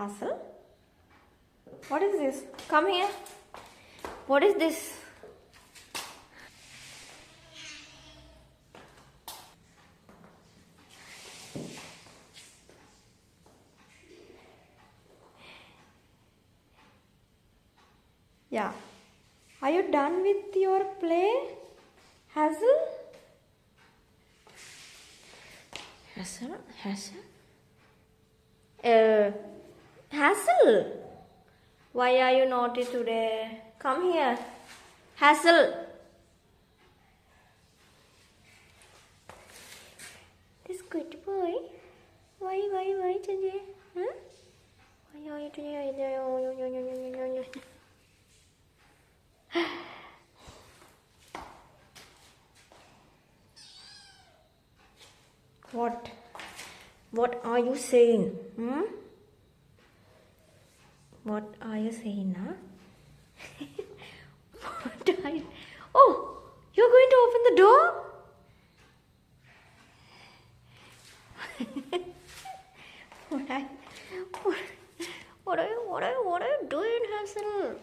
Hazel? What is this? Come here. What is this? Yeah. Are you done with your play, Hazel? Hazel? Hazel? Why are you naughty today? Come here. Hazel. This good boy. Why today? Huh? Why are you today? What? What are you saying? What are you saying, huh? What are you... Oh, you're going to open the door? What are you doing, Hazel?